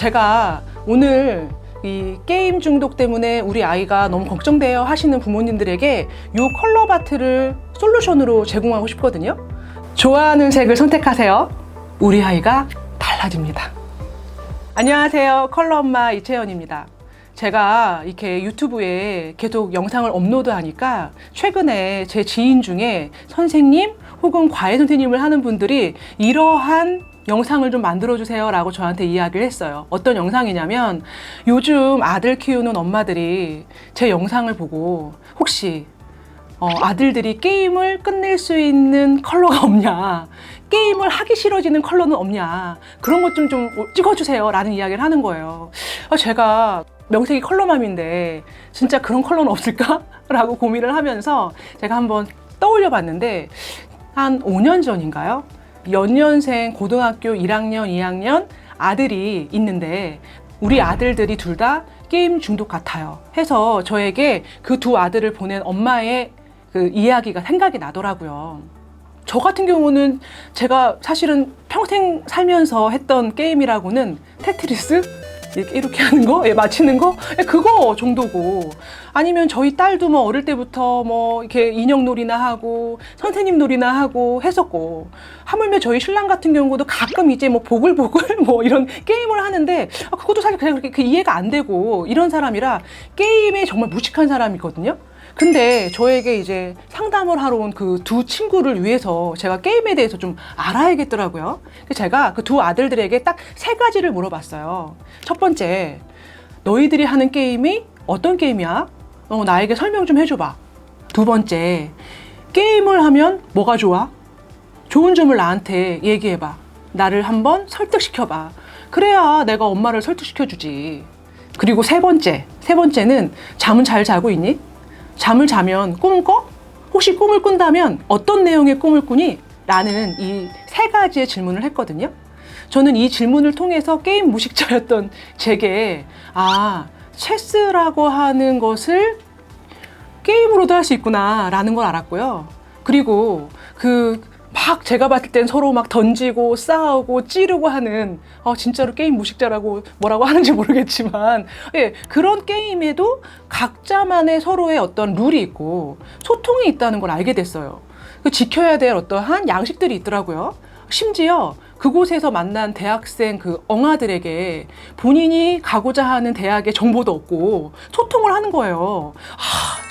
제가 오늘 이 게임 중독 때문에 우리 아이가 너무 걱정돼요 하시는 부모님들에게 이 컬러 바트를 솔루션으로 제공하고 싶거든요. 좋아하는 색을 선택하세요. 우리 아이가 달라집니다. 안녕하세요. 컬러 엄마 이채연입니다. 제가 이렇게 유튜브에 계속 영상을 업로드하니까 최근에 제 지인 중에 선생님 혹은 과외 선생님을 하는 분들이 이러한 영상을 좀 만들어주세요 라고 저한테 이야기를 했어요. 어떤 영상이냐면 요즘 아들 키우는 엄마들이 제 영상을 보고 혹시 아들들이 게임을 끝낼 수 있는 컬러가 없냐, 게임을 하기 싫어지는 컬러는 없냐, 그런 것 좀 찍어주세요 라는 이야기를 하는 거예요. 제가 명색이 컬러맘인데 진짜 그런 컬러는 없을까? 라고 고민을 하면서 제가 한번 떠올려 봤는데 한 5년 전인가요? 연년생 고등학교 1학년, 2학년 아들이 있는데 우리 아들들이 둘 다 게임 중독 같아요 해서 저에게 그 두 아들을 보낸 엄마의 그 이야기가 생각이 나더라고요. 저 같은 경우는 제가 사실은 평생 살면서 했던 게임이라고는 테트리스? 이렇게 하는 거? 맞히는 거? 그거 정도고. 아니면 저희 딸도 뭐 어릴 때부터 뭐 이렇게 인형 놀이나 하고 선생님 놀이나 하고 했었고, 하물며 저희 신랑 같은 경우도 가끔 이제 뭐 보글보글 뭐 이런 게임을 하는데 그것도 사실 그냥 그렇게 이해가 안 되고 이런 사람이라 게임에 정말 무식한 사람이거든요. 근데 저에게 이제 상담을 하러 온 그 두 친구를 위해서 제가 게임에 대해서 좀 알아야겠더라고요. 그래서 제가 그 두 아들들에게 딱 세 가지를 물어봤어요. 첫 번째, 너희들이 하는 게임이 어떤 게임이야? 나에게 설명 좀 해줘봐. 두 번째, 게임을 하면 뭐가 좋아? 좋은 점을 나한테 얘기해봐. 나를 한번 설득시켜봐. 그래야 내가 엄마를 설득시켜주지. 그리고 세 번째는 잠은 잘 자고 있니? 잠을 자면 꿈을 꿔? 혹시 꿈을 꾼다면 어떤 내용의 꿈을 꾸니? 라는 이 세 가지의 질문을 했거든요. 저는 이 질문을 통해서 게임 무식자였던 제게 체스라고 하는 것을 게임으로도 할 수 있구나 라는 걸 알았고요. 그리고 막 제가 봤을 땐 서로 막 던지고 싸우고 찌르고 하는 진짜로 게임 무식자라고 뭐라고 하는지 모르겠지만 그런 게임에도 각자만의 서로의 어떤 룰이 있고 소통이 있다는 걸 알게 됐어요. 지켜야 될 어떠한 양식들이 있더라고요. 심지어 그곳에서 만난 대학생 그 엉아들에게 본인이 가고자 하는 대학의 정보도 없고 소통을 하는 거예요.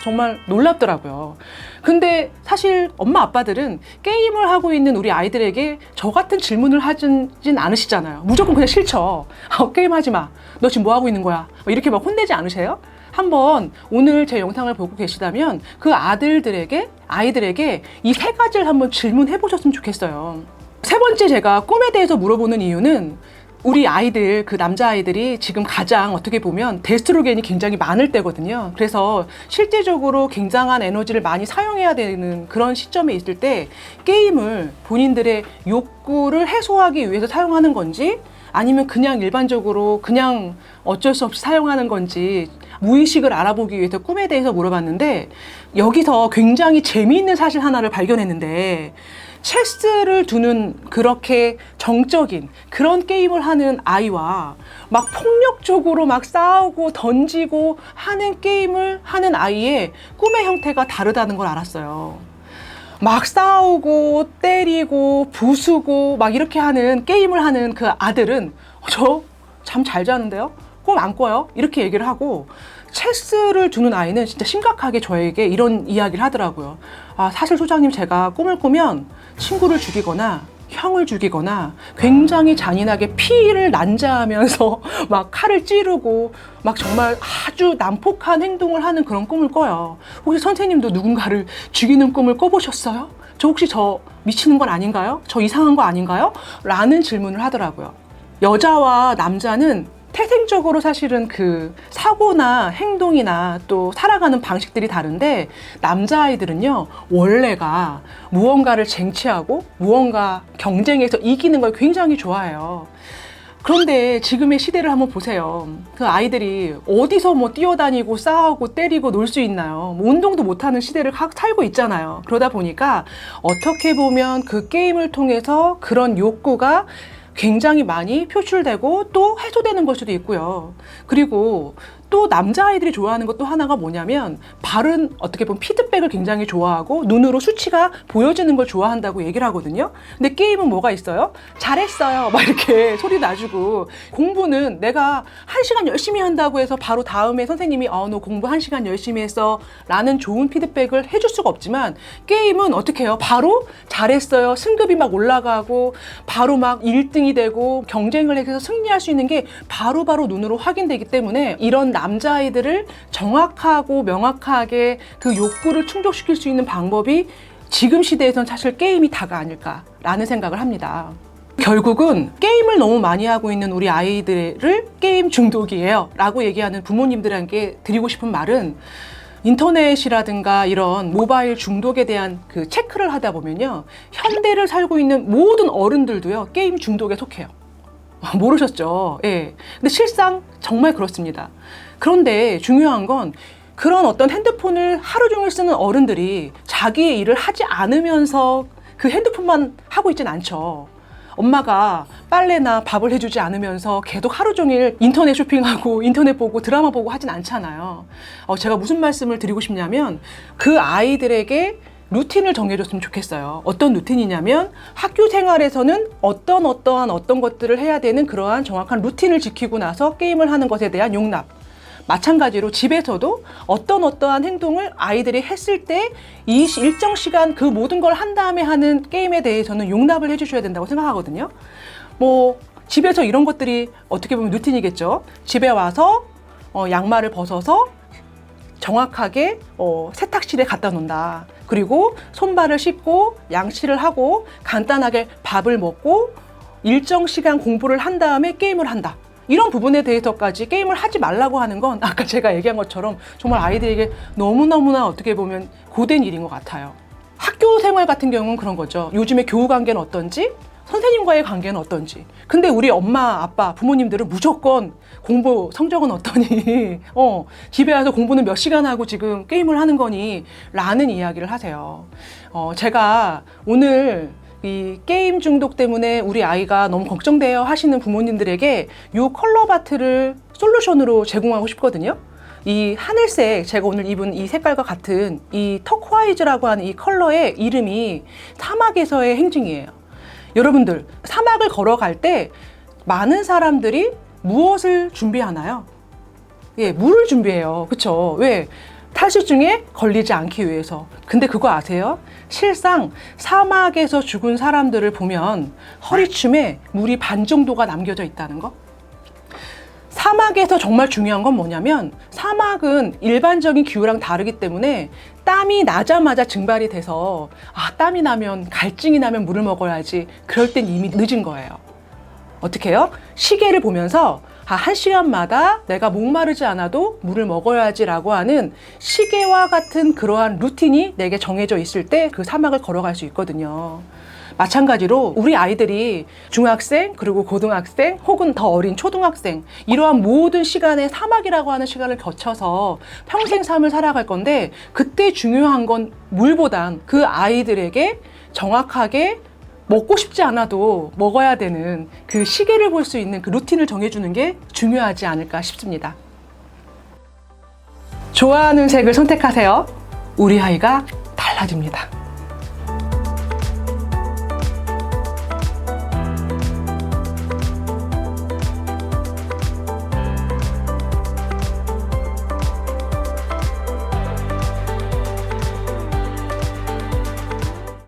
정말 놀랍더라고요. 근데 사실 엄마 아빠들은 게임을 하고 있는 우리 아이들에게 저 같은 질문을 하진 않으시잖아요. 무조건 그냥 싫죠. 게임하지 마. 너 지금 뭐 하고 있는 거야? 이렇게 막 혼내지 않으세요? 한번 오늘 제 영상을 보고 계시다면 그 아이들에게 이 세 가지를 한번 질문해 보셨으면 좋겠어요. 세 번째, 제가 꿈에 대해서 물어보는 이유는 우리 아이들, 그 남자아이들이 지금 가장 어떻게 보면 데스트로겐이 굉장히 많을 때거든요. 그래서 실제적으로 굉장한 에너지를 많이 사용해야 되는 그런 시점에 있을 때 게임을 본인들의 욕구를 해소하기 위해서 사용하는 건지 아니면 그냥 일반적으로 그냥 어쩔 수 없이 사용하는 건지 무의식을 알아보기 위해서 꿈에 대해서 물어봤는데 여기서 굉장히 재미있는 사실 하나를 발견했는데 체스를 두는 그렇게 정적인 그런 게임을 하는 아이와 막 폭력적으로 막 싸우고 던지고 하는 게임을 하는 아이의 꿈의 형태가 다르다는 걸 알았어요. 막 싸우고 때리고 부수고 막 이렇게 하는 게임을 하는 그 아들은 저 잠 잘 자는데요? 꿈 안 꿔요? 이렇게 얘기를 하고, 체스를 두는 아이는 진짜 심각하게 저에게 이런 이야기를 하더라고요. 사실 소장님, 제가 꿈을 꾸면 친구를 죽이거나 형을 죽이거나 굉장히 잔인하게 피를 난자하면서 막 칼을 찌르고 막 정말 아주 난폭한 행동을 하는 그런 꿈을 꿔요. 혹시 선생님도 누군가를 죽이는 꿈을 꿔보셨어요? 저 혹시 저 미치는 건 아닌가요? 저 이상한 거 아닌가요? 라는 질문을 하더라고요. 여자와 남자는 태생적으로 사실은 그 사고나 행동이나 또 살아가는 방식들이 다른데, 남자아이들은요 원래가 무언가를 쟁취하고 무언가 경쟁에서 이기는 걸 굉장히 좋아해요. 그런데 지금의 시대를 한번 보세요. 그 아이들이 어디서 뭐 뛰어다니고 싸우고 때리고 놀 수 있나요? 뭐 운동도 못하는 시대를 살고 있잖아요. 그러다 보니까 어떻게 보면 그 게임을 통해서 그런 욕구가 굉장히 많이 표출되고 또 해소되는 걸 수도 있고요. 그리고 또 남자아이들이 좋아하는 것 또 하나가 뭐냐면 바른 어떻게 보면 피드백을 굉장히 좋아하고 눈으로 수치가 보여지는 걸 좋아한다고 얘기를 하거든요. 근데 게임은 뭐가 있어요? 잘했어요 막 이렇게 소리 나주고, 공부는 내가 1시간 열심히 한다고 해서 바로 다음에 선생님이 너 공부 1시간 열심히 했어 라는 좋은 피드백을 해줄 수가 없지만, 게임은 어떻게 해요? 바로 잘했어요, 승급이 막 올라가고 바로 막 1등이 되고 경쟁을 해서 승리할 수 있는 게 바로바로 눈으로 확인되기 때문에, 이런 남자아이들을 정확하고 명확하게 그 욕구를 충족시킬 수 있는 방법이 지금 시대에선 사실 게임이 다가 아닐까라는 생각을 합니다. 결국은 게임을 너무 많이 하고 있는 우리 아이들을 게임 중독이에요 라고 얘기하는 부모님들에게 드리고 싶은 말은, 인터넷이라든가 이런 모바일 중독에 대한 그 체크를 하다 보면요, 현대를 살고 있는 모든 어른들도요 게임 중독에 속해요. 모르셨죠? 예. 근데 실상 정말 그렇습니다. 그런데 중요한 건, 그런 어떤 핸드폰을 하루 종일 쓰는 어른들이 자기의 일을 하지 않으면서 그 핸드폰만 하고 있진 않죠. 엄마가 빨래나 밥을 해주지 않으면서 계속 하루 종일 인터넷 쇼핑하고 인터넷 보고 드라마 보고 하진 않잖아요. 제가 무슨 말씀을 드리고 싶냐면, 그 아이들에게 루틴을 정해줬으면 좋겠어요. 어떤 루틴이냐면, 학교 생활에서는 어떤 것들을 해야 되는 그러한 정확한 루틴을 지키고 나서 게임을 하는 것에 대한 용납. 마찬가지로 집에서도 어떠한 행동을 아이들이 했을 때 이 일정 시간 그 모든 걸 한 다음에 하는 게임에 대해서는 용납을 해주셔야 된다고 생각하거든요. 집에서 이런 것들이 어떻게 보면 루틴이겠죠. 집에 와서 양말을 벗어서 정확하게 세탁실에 갖다 놓는다. 그리고 손발을 씻고 양치를 하고 간단하게 밥을 먹고 일정 시간 공부를 한 다음에 게임을 한다. 이런 부분에 대해서까지 게임을 하지 말라고 하는 건 아까 제가 얘기한 것처럼 정말 아이들에게 너무너무나 어떻게 보면 고된 일인 것 같아요. 학교 생활 같은 경우는 그런 거죠. 요즘에 교우 관계는 어떤지, 선생님과의 관계는 어떤지. 근데 우리 엄마, 아빠, 부모님들은 무조건 공부 성적은 어떠니? 집에 와서 공부는 몇 시간 하고 지금 게임을 하는 거니? 라는 이야기를 하세요. 제가 오늘 이 게임 중독 때문에 우리 아이가 너무 걱정돼요 하시는 부모님들에게 이 컬러바트를 솔루션으로 제공하고 싶거든요. 이 하늘색, 제가 오늘 입은 이 색깔과 같은 이 터코아이즈라고 하는 이 컬러의 이름이 사막에서의 행진이에요. 여러분들, 사막을 걸어갈 때 많은 사람들이 무엇을 준비하나요? 예, 물을 준비해요. 그쵸? 왜? 탈수증에 걸리지 않기 위해서. 근데 그거 아세요? 실상 사막에서 죽은 사람들을 보면 허리춤에 물이 반 정도가 남겨져 있다는 거? 사막에서 정말 중요한 건 뭐냐면, 사막은 일반적인 기후랑 다르기 때문에 땀이 나자마자 증발이 돼서 땀이 나면, 갈증이 나면 물을 먹어야지, 그럴 땐 이미 늦은 거예요. 어떻게 해요? 시계를 보면서 1시간마다 내가 목마르지 않아도 물을 먹어야지 라고 하는 시계와 같은 그러한 루틴이 내게 정해져 있을 때 그 사막을 걸어갈 수 있거든요. 마찬가지로 우리 아이들이 중학생, 그리고 고등학생, 혹은 더 어린 초등학생, 이러한 모든 시간에 사막이라고 하는 시간을 거쳐서 평생 삶을 살아갈 건데, 그때 중요한 건 물보단 그 아이들에게 정확하게 먹고 싶지 않아도 먹어야 되는 그 시계를 볼 수 있는 그 루틴을 정해주는 게 중요하지 않을까 싶습니다. 좋아하는 색을 선택하세요. 우리 아이가 달라집니다.